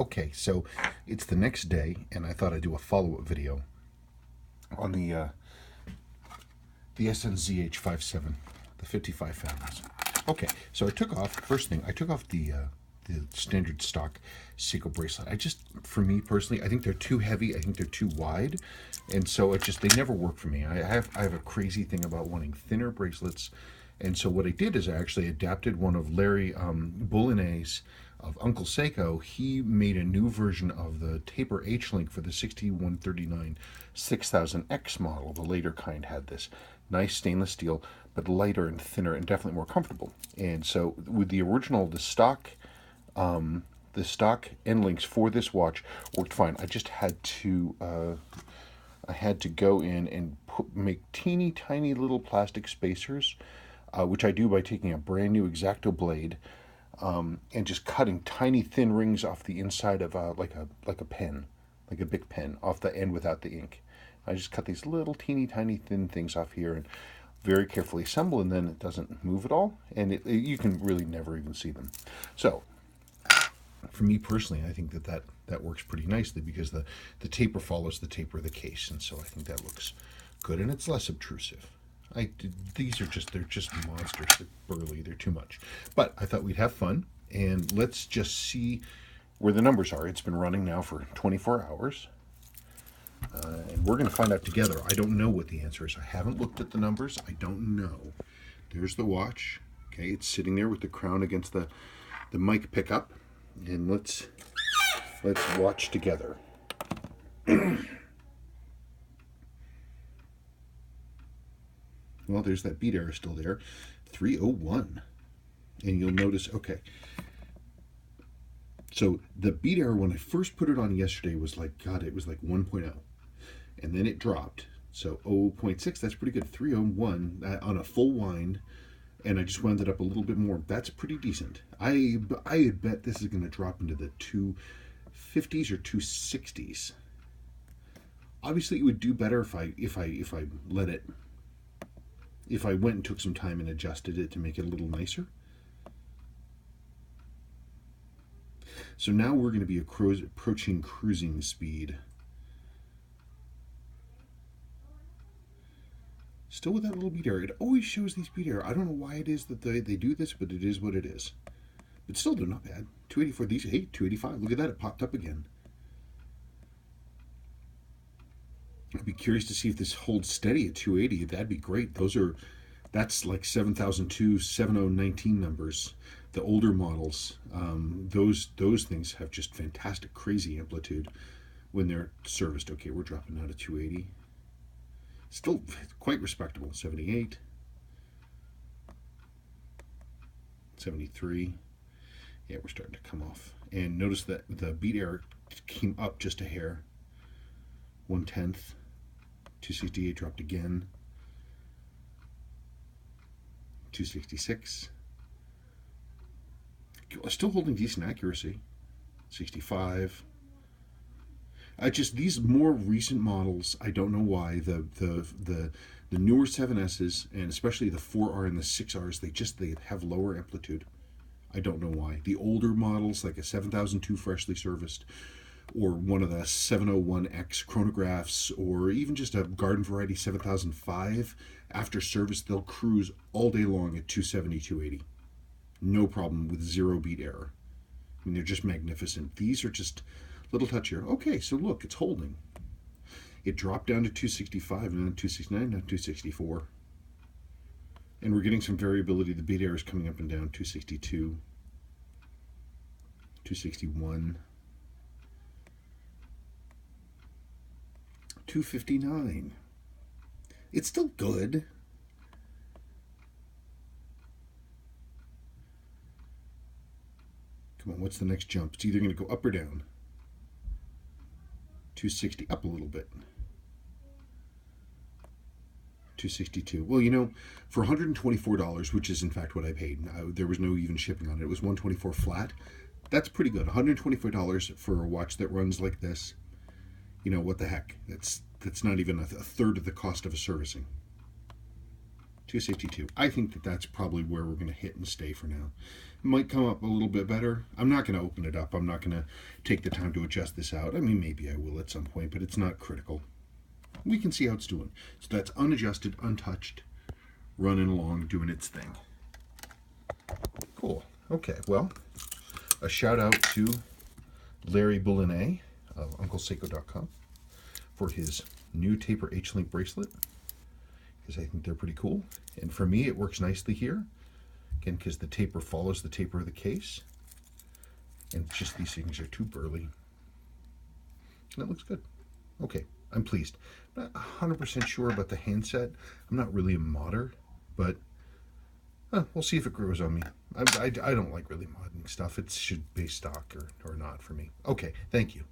Okay, so it's the next day, and I thought I'd do a follow-up video on the SNZH57, the 55 families. Okay, so I took off, first thing, I took off the standard stock Seiko bracelet. For me personally, I think they're too heavy, I think they're too wide, and so they never work for me. I have a crazy thing about wanting thinner bracelets, and so what I did is I actually adapted one of Larry Boulinet's of Uncle Seiko. He made a new version of the taper H-link for the 6139 6000X model. The later kind had this nice stainless steel, but lighter and thinner and definitely more comfortable. And so with the original, the stock end links for this watch worked fine. I just had to go in and make teeny tiny little plastic spacers, which I do by taking a brand new X-Acto blade and just cutting tiny thin rings off the inside of like a pen, like a big pen, off the end without the ink. I just cut these little teeny tiny thin things off here and very carefully assemble, and then it doesn't move at all, and you can really never even see them. So for me personally, I think that works pretty nicely because the taper follows the taper of the case, and so I think that looks good, and it's less obtrusive. They're just monsters. They're burly. They're too much. But I thought we'd have fun, and let's just see where the numbers are. It's been running now for 24 hours, and we're going to find out together. I don't know what the answer is. I haven't looked at the numbers. I don't know. There's the watch. Okay, it's sitting there with the crown against the mic pickup, and let's watch together. Well, there's that beat error still there, 301. And you'll notice, okay, so the beat error when I first put it on yesterday was like, God, it was like 1.0. And then it dropped. So 0.6, that's pretty good. 301 on a full wind, and I just wound it up a little bit more. That's pretty decent. I bet this is going to drop into the 250s or 260s. Obviously, it would do better if I let it. If I went and took some time and adjusted it to make it a little nicer. So now we're going to be approaching cruising speed. Still with that little beat error. It always shows these beat error. I don't know why it is that they do this, but it is what it is. But still, they're not bad. 284. These, hey, 285. Look at that. It popped up again. I'd be curious to see if this holds steady at 280. That'd be great. That's like 7002, 7019 numbers. The older models, those things have just fantastic, crazy amplitude when they're serviced. Okay, we're dropping now to 280. Still quite respectable. 78, 73. Yeah, we're starting to come off. And notice that the beat error came up just a hair. 1/10. 268 dropped again. 266. Still holding decent accuracy. 65. These more recent models, I don't know why, the newer 7S's, and especially the 4R and the 6Rs, they have lower amplitude. I don't know why. The older models, like a 7002 freshly serviced, or one of the 701X chronographs, or even just a garden variety 7005, after service they'll cruise all day long at 270, 280. No problem, with zero beat error. I mean, they're just magnificent. These are just a little touchier. Okay, so look, it's holding. It dropped down to 265, and then 269, now 264. And we're getting some variability. The beat error is coming up and down. 262, 261. 259. It's still good. Come on, what's the next jump? It's either going to go up or down. 260, up a little bit. 262. Well, you know, for $124, which is in fact what I paid, there was no even shipping on it. It was $124 flat. That's pretty good. $124 for a watch that runs like this. You know, what the heck? That's not even a third of the cost of a servicing. 262. I think that's probably where we're going to hit and stay for now. might come up a little bit better. I'm not going to open it up. I'm not going to take the time to adjust this out. I mean, maybe I will at some point, but it's not critical. We can see how it's doing. So that's unadjusted, untouched, running along, doing its thing. Cool. Okay, well, a shout out to Larry Boulinet of UncleSeiko.com for his new taper H-link bracelet, because I think they're pretty cool. And for me, it works nicely here, again, because the taper follows the taper of the case. And just these things are too burly. And it looks good. Okay, I'm pleased. I'm not 100% sure about the handset. I'm not really a modder, but we'll see if it grows on me. I don't like really modding stuff. It should be stock or not for me. Okay, thank you.